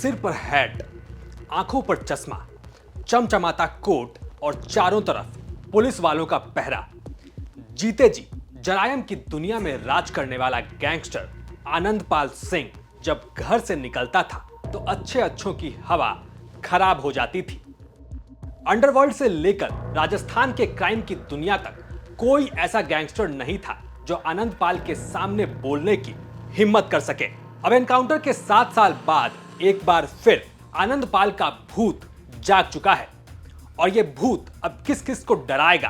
सिर पर हैट, आंखों पर चश्मा, चमचमाता कोट और चारों तरफ पुलिस वालों का पहरा। जीते जी जरायम की दुनिया में राज करने वाला गैंगस्टर आनंदपाल सिंह जब घर से निकलता था तो अच्छे अच्छों की हवा खराब हो जाती थी। अंडरवर्ल्ड से लेकर राजस्थान के क्राइम की दुनिया तक कोई ऐसा गैंगस्टर नहीं था जो आनंदपाल के सामने बोलने की हिम्मत कर सके। अब एनकाउंटर के 7 साल बाद एक बार फिर आनंदपाल का भूत जाग चुका है और यह भूत अब किस किस को डराएगा,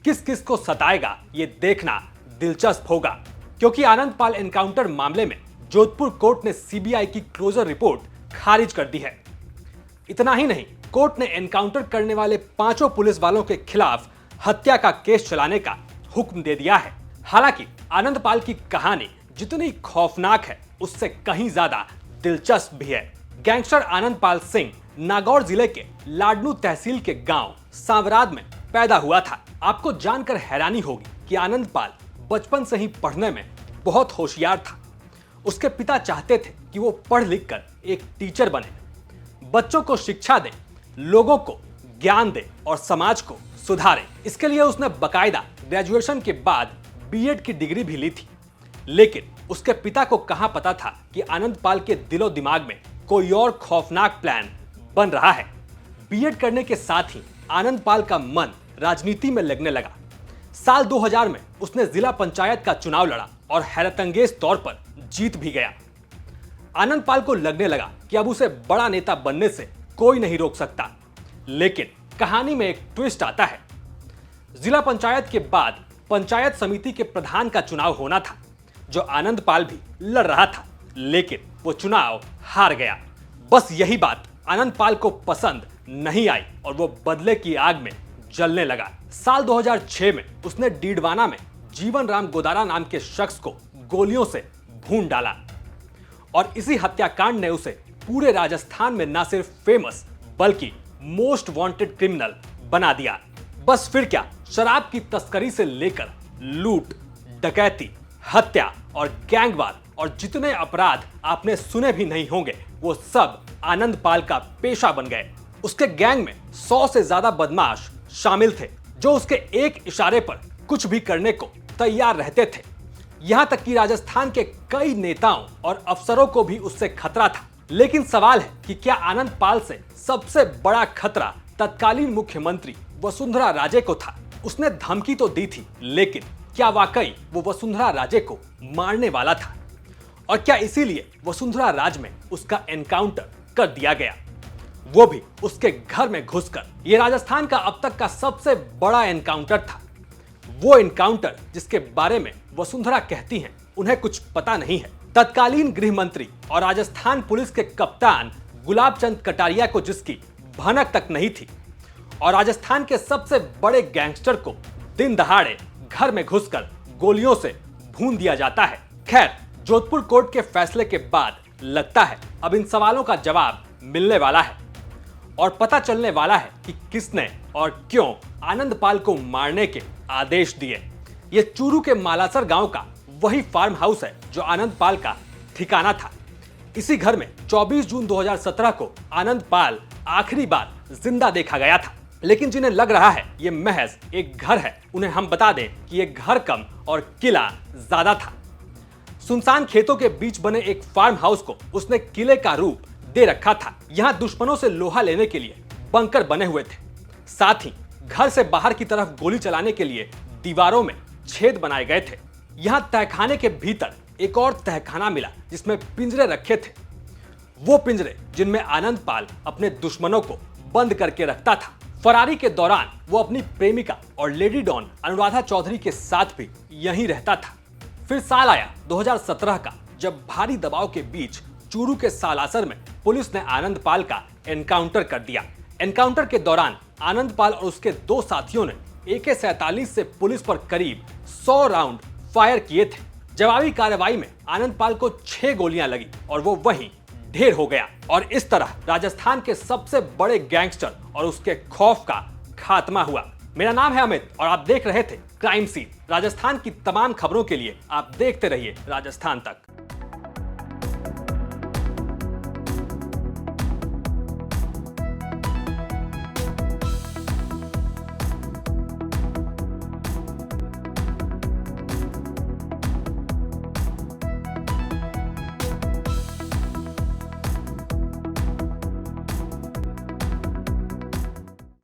किस किस को सताएगा, यह देखना दिलचस्प होगा, क्योंकि आनंदपाल एनकाउंटर मामले में जोधपुर कोर्ट ने सीबीआई की क्लोजर रिपोर्ट खारिज कर दी है। इतना ही नहीं, कोर्ट ने एनकाउंटर करने वाले 5 पुलिस वालों के खिलाफ हत्या का केस चलाने का हुक्म दे दिया है। हालांकि आनंदपाल की कहानी जितनी खौफनाक है उससे कहीं ज्यादा दिलचस्प भी है। गैंगस्टर आनंदपाल सिंह नागौर जिले के लाडनू तहसील के गांव सांवराद में पैदा हुआ था। आपको जानकर हैरानी होगी कि आनंदपाल बचपन से ही पढ़ने में बहुत होशियार था। उसके पिता चाहते थे कि वो पढ़ लिख कर एक टीचर बने, बच्चों को शिक्षा दे, लोगों को ज्ञान दे और समाज को सुधारे। इसके लिए उसने बकायदा ग्रेजुएशन के बाद बीएड की डिग्री भी ली थी। लेकिन उसके पिता को कहां पता था कि आनंदपाल के दिलो दिमाग में कोई और खौफनाक प्लान बन रहा है। बीएड करने के साथ ही आनंदपाल का मन राजनीति में लगने लगा। साल 2000 में उसने जिला पंचायत का चुनाव लड़ा और हैरतअंगेज तौर पर जीत भी गया। आनंदपाल को लगने लगा कि अब उसे बड़ा नेता बनने से कोई नहीं रोक सकता। लेकिन कहानी में एक ट्विस्ट आता है। जिला पंचायत के बाद पंचायत समिति के प्रधान का चुनाव होना था, जो आनंदपाल भी लड़ रहा था, लेकिन वो चुनाव हार गया। बस यही बात आनंदपाल को पसंद नहीं आई और वो बदले की आग में जलने लगा। साल 2006 में उसने डीडवाना में जीवन राम गोदारा नाम के शख्स को गोलियों से भून डाला और इसी हत्याकांड ने उसे पूरे राजस्थान में न सिर्फ फेमस बल्कि मोस्ट वांटेड क्रिमिनल बना दिया। बस फिर क्या, शराब की तस्करी से लेकर लूट, डकैती, हत्या और गैंगवार और जितने अपराध आपने सुने भी नहीं होंगे वो सब आनंदपाल का पेशा बन गए। उसके गैंग में 100 से ज्यादा बदमाश शामिल थे जो उसके एक इशारे पर कुछ भी करने को तैयार रहते थे। यहां तक कि राजस्थान के कई नेताओं और अफसरों को भी उससे खतरा था। लेकिन सवाल है कि क्या आनंदपाल से सबसे बड़ा खतरा तत्कालीन मुख्यमंत्री वसुंधरा राजे को था? उसने धमकी तो दी थी, लेकिन क्या वाकई वो वसुंधरा राजे को मारने वाला था? और क्या इसीलिए वसुंधरा राज में उसका एनकाउंटर कर दिया गया, वो भी उसके घर में घुसकर? ये राजस्थान का अब तक का सबसे बड़ा एनकाउंटर था। वो एनकाउंटर जिसके बारे में वसुंधरा कहती हैं उन्हें कुछ पता नहीं है। तत्कालीन गृह मंत्री और राजस्थान पुलिस के कप्तान गुलाब चंद कटारिया को जिसकी भनक तक नहीं थी, और राजस्थान के सबसे बड़े गैंगस्टर को दिन दहाड़े घर में घुसकर गोलियों से भून दिया जाता है। खैर, जोधपुर कोर्ट के फैसले के बाद लगता है अब इन सवालों का जवाब मिलने वाला है और पता चलने वाला है कि किसने और क्यों आनंदपाल को मारने के आदेश दिए। ये चूरू के मालासर गांव का वही फार्म हाउस है जो आनंदपाल का ठिकाना था। इसी घर में 24 जून 2017 को आनंदपाल आखिरी बार जिंदा देखा गया था। लेकिन जिन्हें लग रहा है ये महज एक घर है, उन्हें हम बता दें कि ये घर कम और किला ज्यादा था। सुनसान खेतों के बीच बने एक फार्म हाउस को उसने किले का रूप दे रखा था। यहाँ दुश्मनों से लोहा लेने के लिए बंकर बने हुए थे। साथ ही घर से बाहर की तरफ गोली चलाने के लिए दीवारों में छेद बनाए गए थे। यहाँ तहखाने के भीतर एक और तहखाना मिला जिसमें पिंजरे रखे थे, वो पिंजरे जिनमें आनंदपाल अपने दुश्मनों को बंद करके रखता था। फरारी के दौरान वो अपनी प्रेमिका और लेडी डॉन अनुराधा चौधरी के साथ भी यहीं रहता था। फिर साल आया 2017 का, जब भारी दबाव के बीच चूरू के सालासर में पुलिस ने आनंदपाल का एनकाउंटर कर दिया। एनकाउंटर के दौरान आनंदपाल और उसके 2 साथियों ने AK-47 से पुलिस पर करीब 100 राउंड फायर किए थे। जवाबी कार्रवाई में आनंदपाल को 6 गोलियां लगी और वो वहीं ढेर हो गया। और इस तरह राजस्थान के सबसे बड़े गैंगस्टर और उसके खौफ का खात्मा हुआ। मेरा नाम है अमित और आप देख रहे थे क्राइम सीन। राजस्थान की तमाम खबरों के लिए आप देखते रहिए राजस्थान तक।